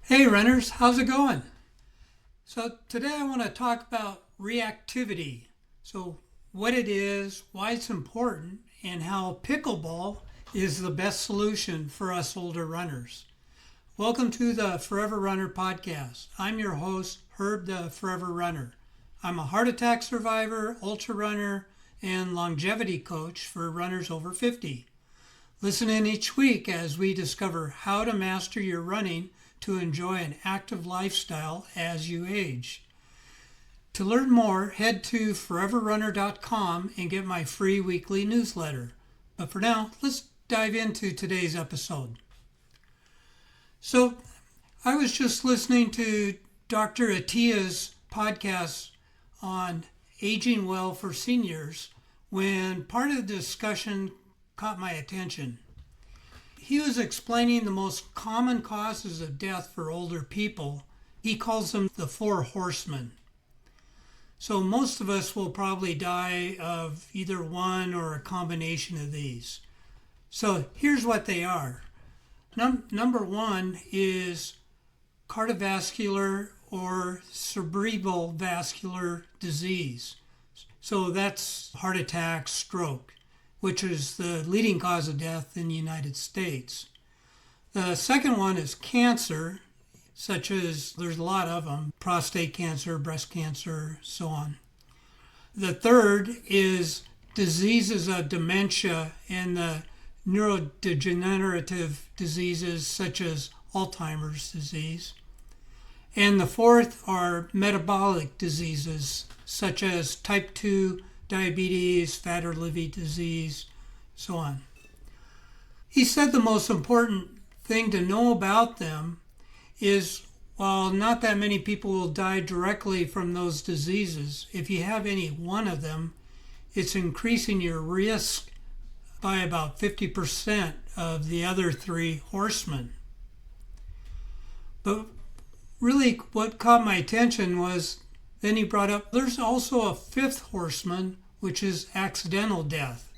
Hey runners, how's it going? So today I want to talk about reactivity. So what it is, why it's important, and how pickleball is the best solution for us older runners. Welcome to the Forever Runner podcast. I'm your host, Herb the Forever Runner. I'm a heart attack survivor, ultra runner, and longevity coach for runners over 50. Listen in each week as we discover how to master your running to enjoy an active lifestyle as you age. To learn more, head to foreverrunner.com and get my free weekly newsletter. But for now, let's dive into today's episode. So, I was just listening to Dr. Atiya's podcast on aging well for seniors when part of the discussion caught my attention. He was explaining the most common causes of death for older people. He calls them the 4 Horsemen. So most of us will probably die of either one or a combination of these. So here's what they are. Number one is cardiovascular or cerebral vascular disease. So that's heart attack, stroke, which is the leading cause of death in the United States. The second one is cancer, such as there's a lot of them, prostate cancer, breast cancer, so on. The third is diseases of dementia and the neurodegenerative diseases such as Alzheimer's disease. And the fourth are metabolic diseases such as type 2 diabetes, fatty liver disease, so on. He said the most important thing to know about them is while not that many people will die directly from those diseases, if you have any one of them, it's increasing your risk by about 50% of the other 3 horsemen. But really what caught my attention was then he brought up there's also a 5th horseman, which is accidental death,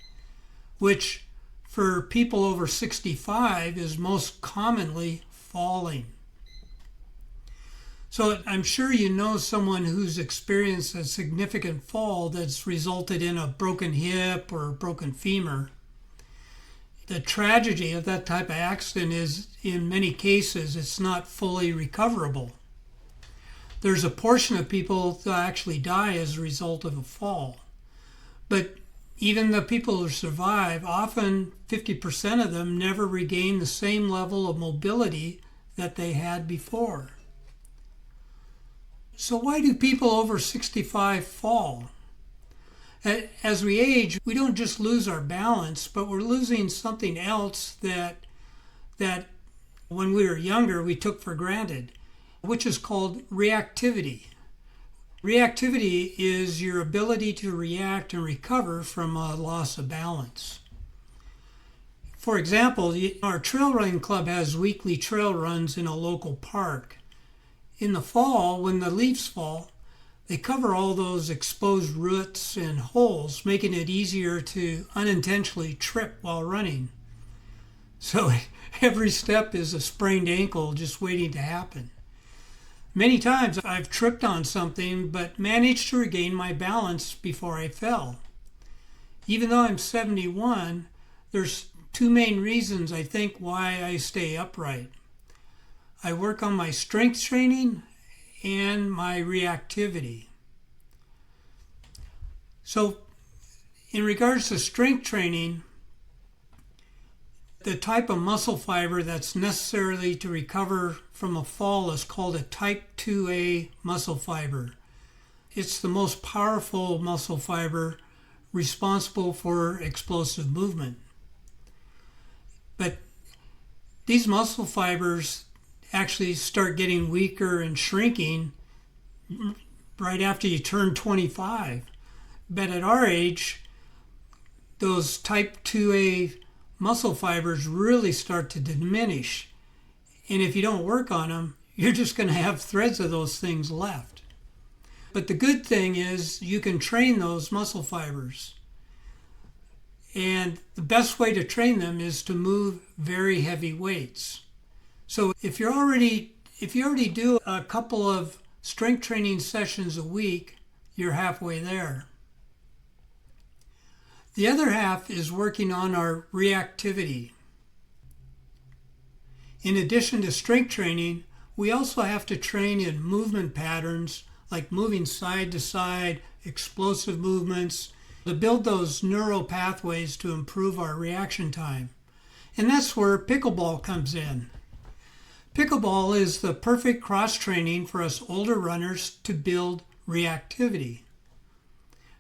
which for people over 65 is most commonly falling. So I'm sure you know someone who's experienced a significant fall that's resulted in a broken hip or broken femur. The tragedy of that type of accident is in many cases it's not fully recoverable. There's a portion of people that actually die as a result of a fall. But even the people who survive, often 50% of them never regain the same level of mobility that they had before. So why do people over 65 fall? As we age, we don't just lose our balance, but we're losing something else that when we were younger we took for granted, which is called reactivity. Reactivity is your ability to react and recover from a loss of balance. For example, our trail running club has weekly trail runs in a local park. In the fall, when the leaves fall, they cover all those exposed roots and holes, making it easier to unintentionally trip while running. So every step is a sprained ankle just waiting to happen. Many times I've tripped on something but managed to regain my balance before I fell. Even though I'm 71, there's 2 main reasons I think why I stay upright. I work on my strength training and my reactivity. So in regards to strength training, the type of muscle fiber that's necessary to recover from a fall is called a type 2A muscle fiber. It's the most powerful muscle fiber responsible for explosive movement. But these muscle fibers actually start getting weaker and shrinking right after you turn 25. But at our age, those type 2A muscle fibers really start to diminish. And if you don't work on them, you're just going to have threads of those things left. But the good thing is you can train those muscle fibers. And the best way to train them is to move very heavy weights. So if you're already If you already do a couple of strength training sessions a week, you're halfway there. The other half is working on our reactivity. In addition to strength training, we also have to train in movement patterns like moving side to side, explosive movements, to build those neural pathways to improve our reaction time. And that's where pickleball comes in. Pickleball is the perfect cross-training for us older runners to build reactivity.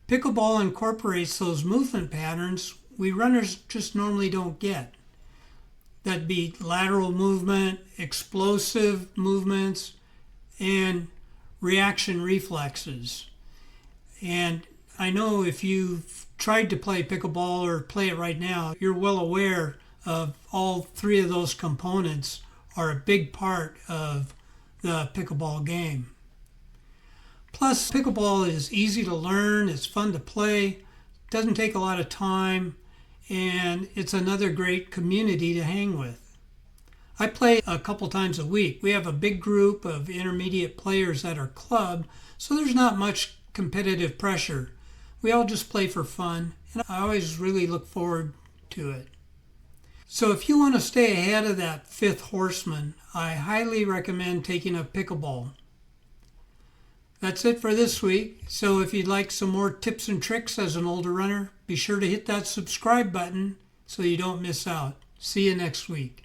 Pickleball incorporates those movement patterns we runners just normally don't get. That'd be lateral movement, explosive movements, and reaction reflexes. And I know if you've tried to play pickleball or play it right now, you're well aware of all three of those components are a big part of the pickleball game. Plus, pickleball is easy to learn, it's fun to play, doesn't take a lot of time, and it's another great community to hang with. I play a couple times a week. We have a big group of intermediate players at our club, so there's not much competitive pressure. We all just play for fun, and I always really look forward to it. So if you want to stay ahead of that fifth horseman, I highly recommend taking up pickleball. That's it for this week. So if you'd like some more tips and tricks as an older runner, be sure to hit that subscribe button so you don't miss out. See you next week.